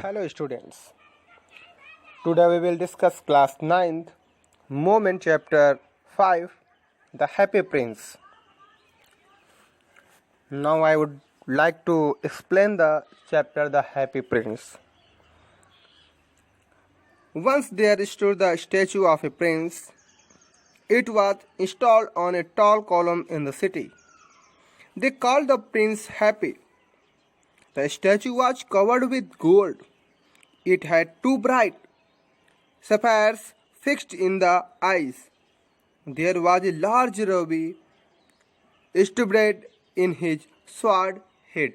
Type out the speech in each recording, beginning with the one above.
Hello students. Today we will discuss class 9th moment chapter 5 the happy prince. Now I would like to explain the chapter the happy prince. Once there stood the statue of a prince. It was installed on a tall column in the city. They called the prince happy. The statue was covered with gold. It had two bright sapphires fixed in the eyes. There was a large ruby studded in his sword head.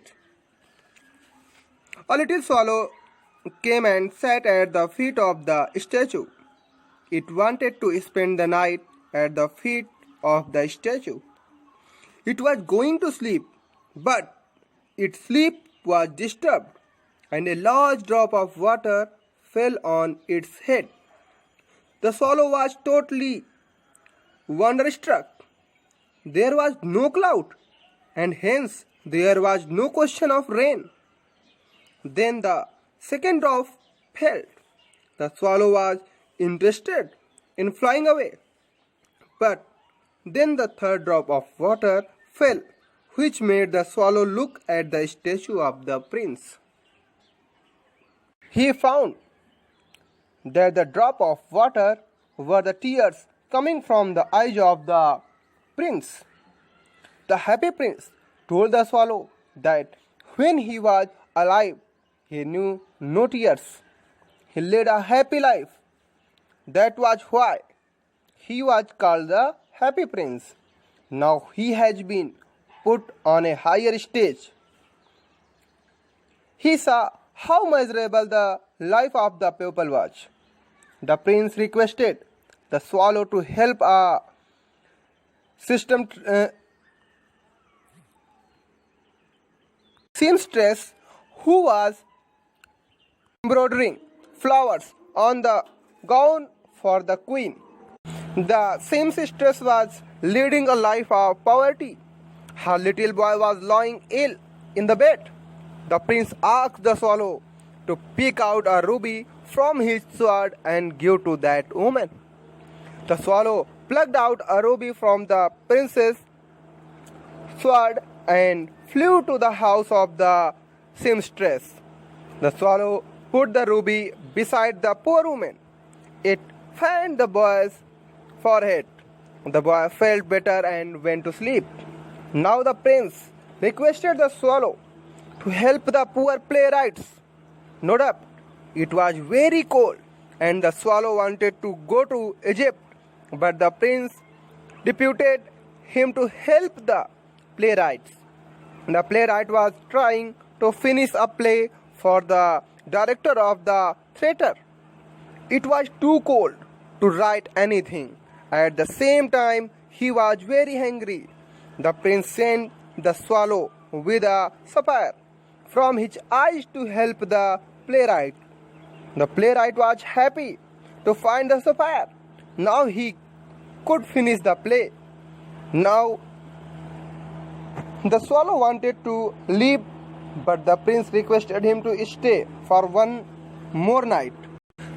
A little swallow came and sat at the feet of the statue. It wanted to spend the night at the feet of the statue. It was going to sleep, but its sleep was disturbed, and a large drop of water fell on its head. The swallow was totally wonderstruck. There was no cloud, and hence there was no question of rain. Then the second drop fell. The swallow was interested in flying away. But then the third drop of water fell, which made the swallow look at the statue of the prince. He found that the drop of water were the tears coming from the eyes of the prince. The happy prince told the swallow that when he was alive, he knew no tears. He led a happy life. That was why he was called the happy prince. Now he has been put on a higher stage. He saw how miserable the life of the people was. The prince requested the swallow to help a seamstress who was embroidering flowers on the gown for the queen. The seamstress was leading a life of poverty. Her little boy was lying ill in the bed. The prince asked the swallow to pick out a ruby from his sword and give to that woman. The swallow plucked out a ruby from the prince's sword and flew to the house of the seamstress. The swallow put the ruby beside the poor woman. It fanned the boy's forehead. The boy felt better and went to sleep. Now the prince requested the swallow to help the poor playwrights. No doubt, it was very cold and the swallow wanted to go to Egypt, but the prince deputed him to help the playwrights. The playwright was trying to finish a play for the director of the theater. It was too cold to write anything. At the same time, he was very hungry. The prince sent the swallow with a sapphire from his eyes to help the playwright. The playwright was happy to find the sapphire. Now he could finish the play. Now the swallow wanted to leave, but the prince requested him to stay for one more night.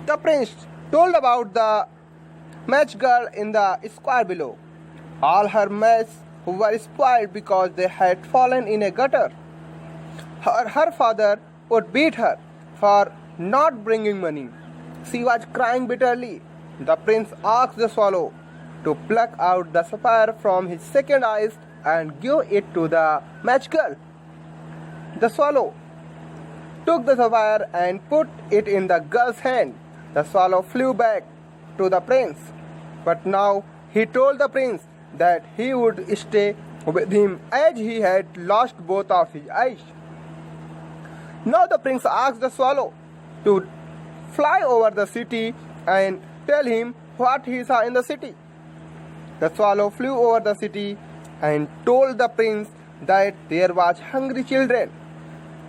The prince told about the match girl in the square below. All her matches were spoiled because they had fallen in a gutter. Her father would beat her for not bringing money. She was crying bitterly. The prince asked the swallow to pluck out the sapphire from his second eye and give it to the match girl. The swallow took the sapphire and put it in the girl's hand. The swallow flew back to the prince, but now he told the prince that he would stay with him as he had lost both of his eyes. Now the prince asked the swallow to fly over the city and tell him what he saw in the city. The swallow flew over the city and told the prince that there was hungry children.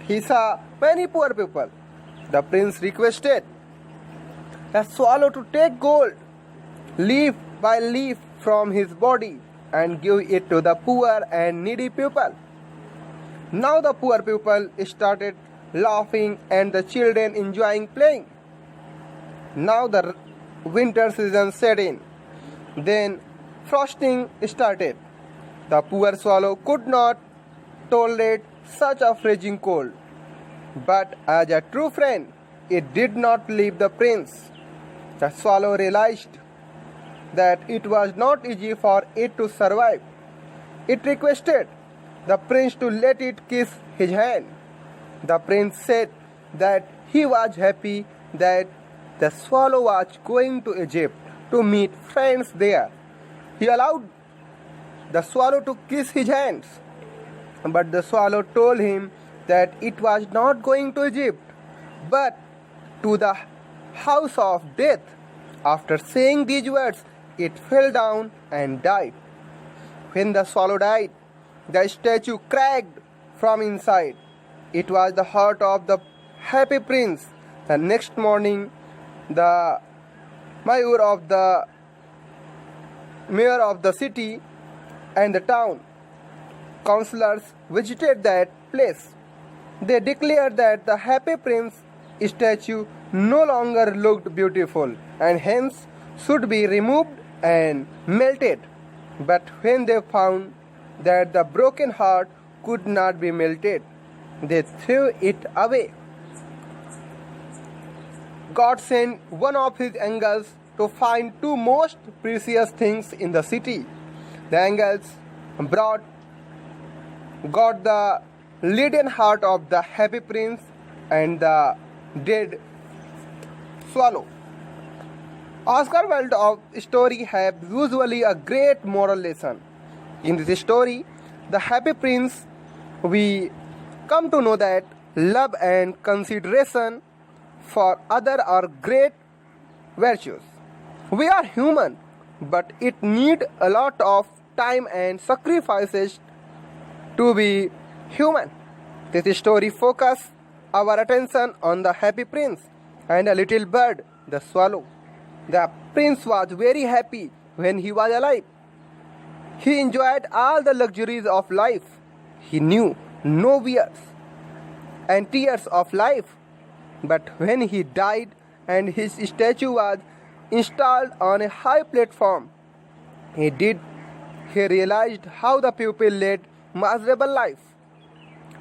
He saw many poor people. The prince requested the swallow to take gold, leaf by leaf, from his body and give it to the poor and needy people. Now the poor people started laughing, and the children enjoying playing. Now the winter season set in. Then frosting started. The poor swallow could not tolerate such a freezing cold. But as a true friend, it did not leave the prince. The swallow realized that it was not easy for it to survive. It requested the prince to let it kiss his hand. The prince said that he was happy that the swallow was going to Egypt to meet friends there. He allowed the swallow to kiss his hands. But the swallow told him that it was not going to Egypt, but to the house of death. After saying these words, it fell down and died. When the swallow died, the statue cracked from inside. It was the heart of the happy prince. The next morning, the mayor of the city and the town councillors visited that place. They declared that the happy prince statue no longer looked beautiful and hence should be removed and melted. But when they found that the broken heart could not be melted, they threw it away. God sent one of his angels to find two most precious things in the city. The angels got the leaden heart of the happy prince and the dead swallow. Oscar Wilde's story have usually a great moral lesson. In this story, the happy prince, we come to know that love and consideration for others are great virtues. We are human, but it needs a lot of time and sacrifices to be human. This story focuses our attention on the happy prince and a little bird, the swallow. The prince was very happy when he was alive. He enjoyed all the luxuries of life. He knew no fears and tears of life. But when he died and his statue was installed on a high platform, he realized how the people led miserable life.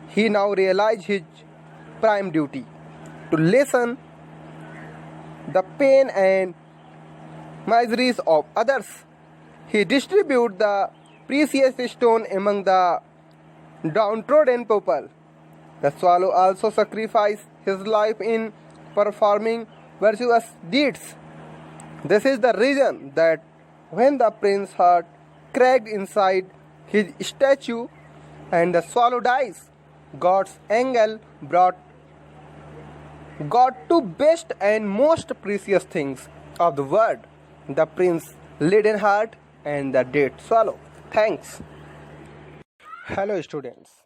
He now realized his prime duty to lessen the pain and miseries of others. He distributed the precious stone among the downtrodden people. The swallow also sacrificed his life in performing virtuous deeds. This is the reason that when the prince's heart cracked inside his statue and the swallow dies, God's angel brought God two best and most precious things of the world, the prince's leaden heart and the dead swallow. Thanks. Hello students.